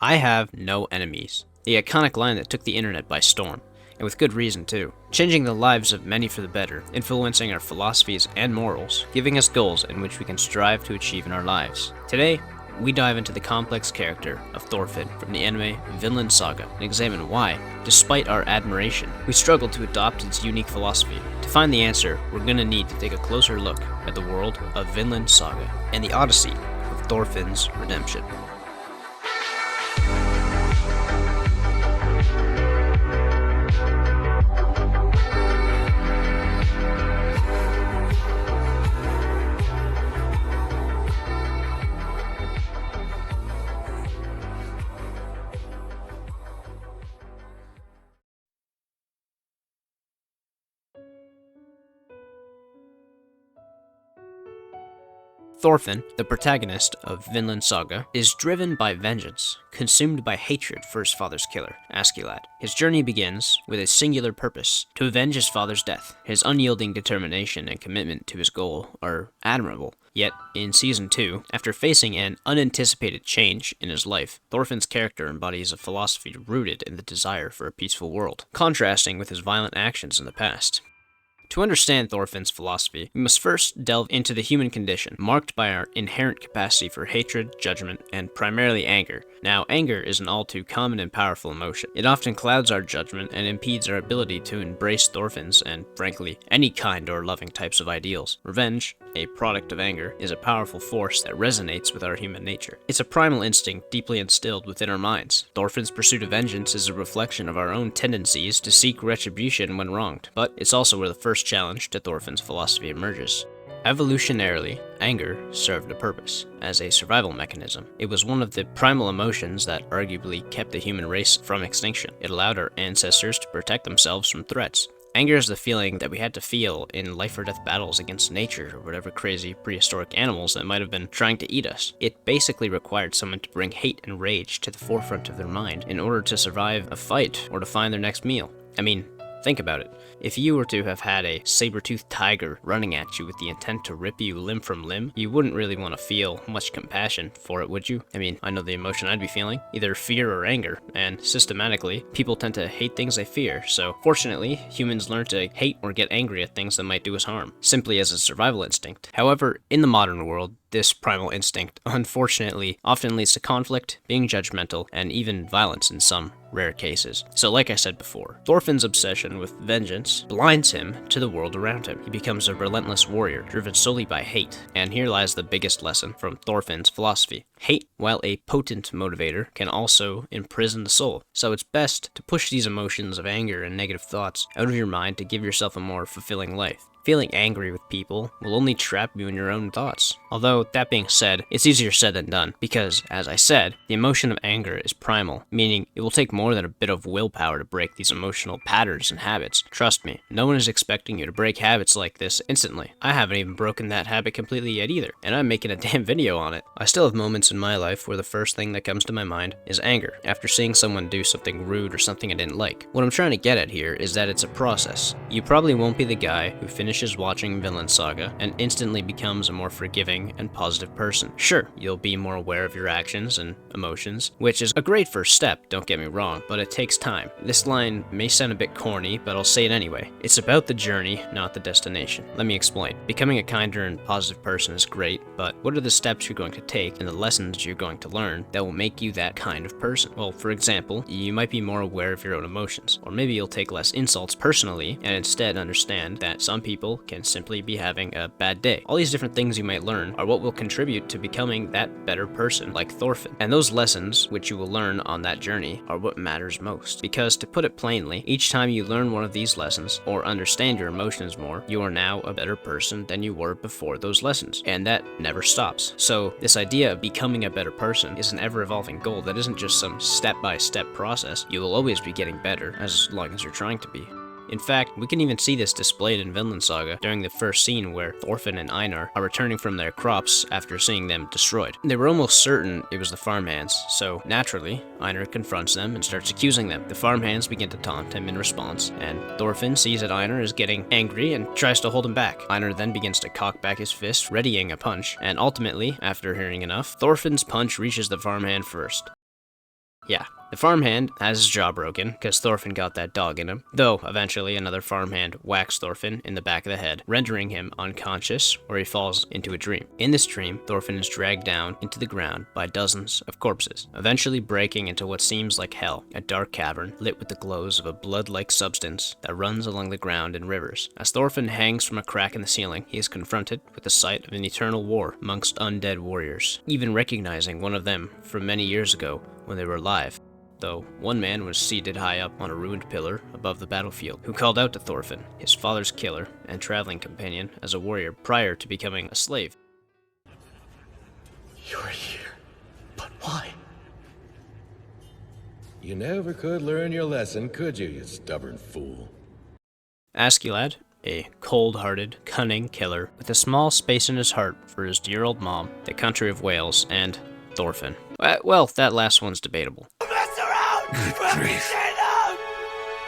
I have no enemies. The iconic line that took the internet by storm, and with good reason too. Changing the lives of many for the better, influencing our philosophies and morals, giving us goals in which we can strive to achieve in our lives. Today, we dive into the complex character of Thorfinn from the anime Vinland Saga and examine why, despite our admiration, we struggle to adopt its unique philosophy. To find the answer, we're gonna need to take a closer look at the world of Vinland Saga and the odyssey of Thorfinn's redemption. Thorfinn, the protagonist of Vinland Saga, is driven by vengeance, consumed by hatred for his father's killer, Askeladd. His journey begins with a singular purpose, to avenge his father's death. His unyielding determination and commitment to his goal are admirable. Yet, in Season 2, after facing an unanticipated change in his life, Thorfinn's character embodies a philosophy rooted in the desire for a peaceful world, contrasting with his violent actions in the past. To understand Thorfinn's philosophy, we must first delve into the human condition, marked by our inherent capacity for hatred, judgment, and primarily anger. Now, anger is an all too common and powerful emotion. It often clouds our judgment and impedes our ability to embrace Thorfinn's and, frankly, any kind or loving types of ideals. Revenge, a product of anger, is a powerful force that resonates with our human nature. It's a primal instinct deeply instilled within our minds. Thorfinn's pursuit of vengeance is a reflection of our own tendencies to seek retribution when wronged, but it's also where the first challenge to Thorfinn's philosophy emerges. Evolutionarily, anger served a purpose. As a survival mechanism, it was one of the primal emotions that arguably kept the human race from extinction. It allowed our ancestors to protect themselves from threats. Anger is the feeling that we had to feel in life-or-death battles against nature or whatever crazy prehistoric animals that might have been trying to eat us. It basically required someone to bring hate and rage to the forefront of their mind in order to survive a fight or to find their next meal. I mean, think about it. If you were to have had a saber-toothed tiger running at you with the intent to rip you limb from limb, you wouldn't really want to feel much compassion for it, would you? I mean, I know the emotion I'd be feeling, either fear or anger, and systematically, people tend to hate things they fear, so fortunately, humans learn to hate or get angry at things that might do us harm, simply as a survival instinct. However, in the modern world, this primal instinct, unfortunately, often leads to conflict, being judgmental, and even violence in some rare cases. So like I said before, Thorfinn's obsession with vengeance blinds him to the world around him. He becomes a relentless warrior, driven solely by hate. And here lies the biggest lesson from Thorfinn's philosophy. Hate, while a potent motivator, can also imprison the soul. So it's best to push these emotions of anger and negative thoughts out of your mind to give yourself a more fulfilling life. Feeling angry with people will only trap you in your own thoughts. Although, that being said, it's easier said than done, because, as I said, the emotion of anger is primal, meaning it will take more than a bit of willpower to break these emotional patterns and habits. Trust me, no one is expecting you to break habits like this instantly. I haven't even broken that habit completely yet either, and I'm making a damn video on it. I still have moments in my life where the first thing that comes to my mind is anger, after seeing someone do something rude or something I didn't like. What I'm trying to get at here is that it's a process. You probably won't be the guy who finishes watching Vinland Saga and instantly becomes a more forgiving and positive person. Sure, you'll be more aware of your actions and emotions, which is a great first step, don't get me wrong, but it takes time. This line may sound a bit corny, but I'll say it anyway. It's about the journey, not the destination. Let me explain. Becoming a kinder and positive person is great, but what are the steps you're going to take and the lessons you're going to learn that will make you that kind of person? Well, for example, you might be more aware of your own emotions, or maybe you'll take less insults personally and instead understand that some people can simply be having a bad day. All these different things you might learn are what will contribute to becoming that better person like Thorfinn. And those lessons, which you will learn on that journey, are what matters most. Because to put it plainly, each time you learn one of these lessons, or understand your emotions more, you are now a better person than you were before those lessons. And that never stops. So this idea of becoming a better person is an ever-evolving goal that isn't just some step-by-step process. You will always be getting better as long as you're trying to be. In fact, we can even see this displayed in Vinland Saga during the first scene where Thorfinn and Einar are returning from their crops after seeing them destroyed. They were almost certain it was the farmhands, so naturally, Einar confronts them and starts accusing them. The farmhands begin to taunt him in response, and Thorfinn sees that Einar is getting angry and tries to hold him back. Einar then begins to cock back his fist, readying a punch, and ultimately, after hearing enough, Thorfinn's punch reaches the farmhand first. Yeah. The farmhand has his jaw broken because Thorfinn got that dog in him, though eventually another farmhand whacks Thorfinn in the back of the head, rendering him unconscious, where he falls into a dream. In this dream, Thorfinn is dragged down into the ground by dozens of corpses, eventually breaking into what seems like hell, a dark cavern lit with the glows of a blood-like substance that runs along the ground in rivers. As Thorfinn hangs from a crack in the ceiling, he is confronted with the sight of an eternal war amongst undead warriors, even recognizing one of them from many years ago when they were alive. Though one man was seated high up on a ruined pillar above the battlefield, who called out to Thorfinn, his father's killer and traveling companion as a warrior prior to becoming a slave. You're here, but why? You never could learn your lesson, could you, you stubborn fool? Askeladd, a cold-hearted, cunning killer with a small space in his heart for his dear old mom, the country of Wales, and Thorfinn. Well, that last one's debatable. Good grief.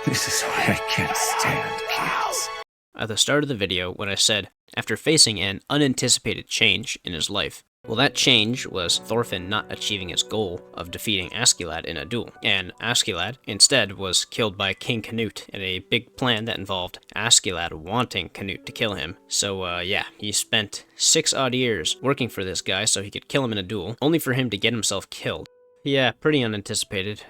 This is what I can't stand, kids. At the start of the video, when I said, after facing an unanticipated change in his life, well, that change was Thorfinn not achieving his goal of defeating Askeladd in a duel, and Askeladd instead was killed by King Canute in a big plan that involved Askeladd wanting Canute to kill him. So yeah, he spent 6 odd years working for this guy so he could kill him in a duel, only for him to get himself killed. Yeah, pretty unanticipated.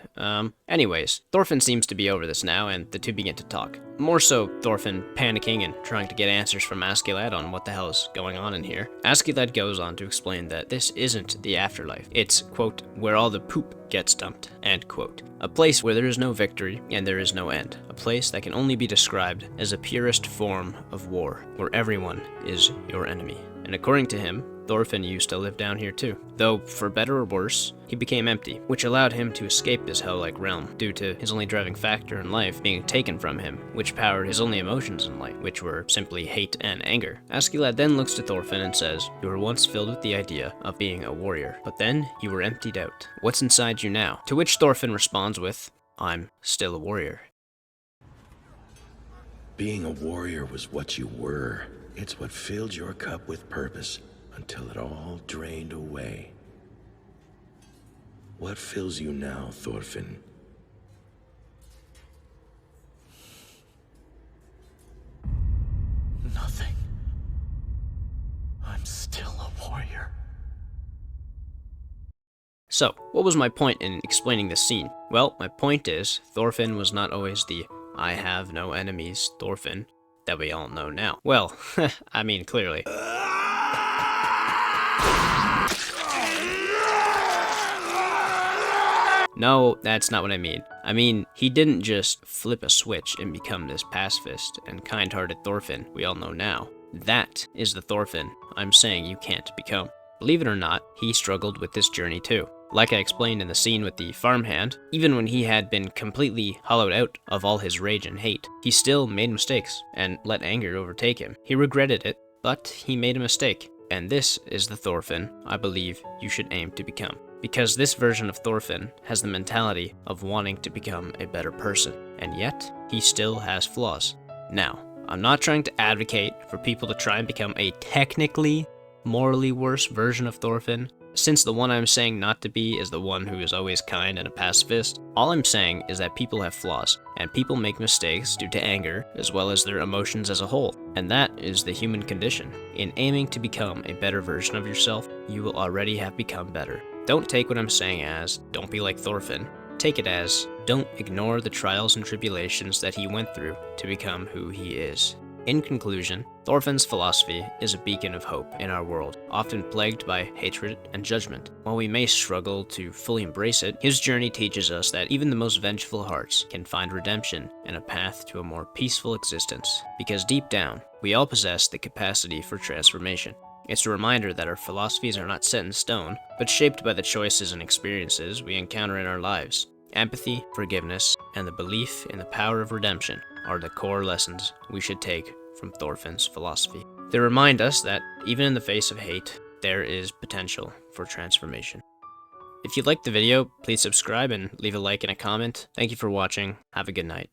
Anyways, Thorfinn seems to be over this now, and the two begin to talk. More so, Thorfinn panicking and trying to get answers from Askeladd on what the hell is going on in here. Askeladd goes on to explain that this isn't the afterlife. It's, quote, where all the poop gets dumped, end quote. A place where there is no victory and there is no end. A place that can only be described as a purest form of war, where everyone is your enemy. And according to him, Thorfinn used to live down here too. Though, for better or worse, he became empty, which allowed him to escape this hell-like realm, due to his only driving factor in life being taken from him, which powered his only emotions in life, which were simply hate and anger. Askeladd then looks to Thorfinn and says, you were once filled with the idea of being a warrior, but then you were emptied out. What's inside you now? To which Thorfinn responds with, I'm still a warrior. Being a warrior was what you were. It's what filled your cup with purpose until it all drained away. What fills you now, Thorfinn? Nothing. I'm still a warrior. So, what was my point in explaining this scene? Well, my point is, Thorfinn was not always the I have no enemies Thorfinn that we all know now. Well, I mean, clearly. No, that's not what I mean. I mean, he didn't just flip a switch and become this pacifist and kind-hearted Thorfinn we all know now. That is the Thorfinn I'm saying you can't become. Believe it or not, he struggled with this journey too. Like I explained in the scene with the farmhand, even when he had been completely hollowed out of all his rage and hate, he still made mistakes and let anger overtake him. He regretted it, but he made a mistake. And this is the Thorfinn I believe you should aim to become. Because this version of Thorfinn has the mentality of wanting to become a better person, and yet he still has flaws. Now, I'm not trying to advocate for people to try and become a technically morally worse version of Thorfinn, since the one I'm saying not to be is the one who is always kind and a pacifist. All I'm saying is that people have flaws, and people make mistakes due to anger, as well as their emotions as a whole, and that is the human condition. In aiming to become a better version of yourself, you will already have become better. Don't take what I'm saying as, don't be like Thorfinn. Take it as, don't ignore the trials and tribulations that he went through to become who he is. In conclusion, Thorfinn's philosophy is a beacon of hope in our world, often plagued by hatred and judgment. While we may struggle to fully embrace it, his journey teaches us that even the most vengeful hearts can find redemption and a path to a more peaceful existence, because deep down, we all possess the capacity for transformation. It's a reminder that our philosophies are not set in stone, but shaped by the choices and experiences we encounter in our lives. Empathy, forgiveness, and the belief in the power of redemption are the core lessons we should take from Thorfinn's philosophy. They remind us that even in the face of hate, there is potential for transformation. If you liked the video, please subscribe and leave a like and a comment. Thank you for watching. Have a good night.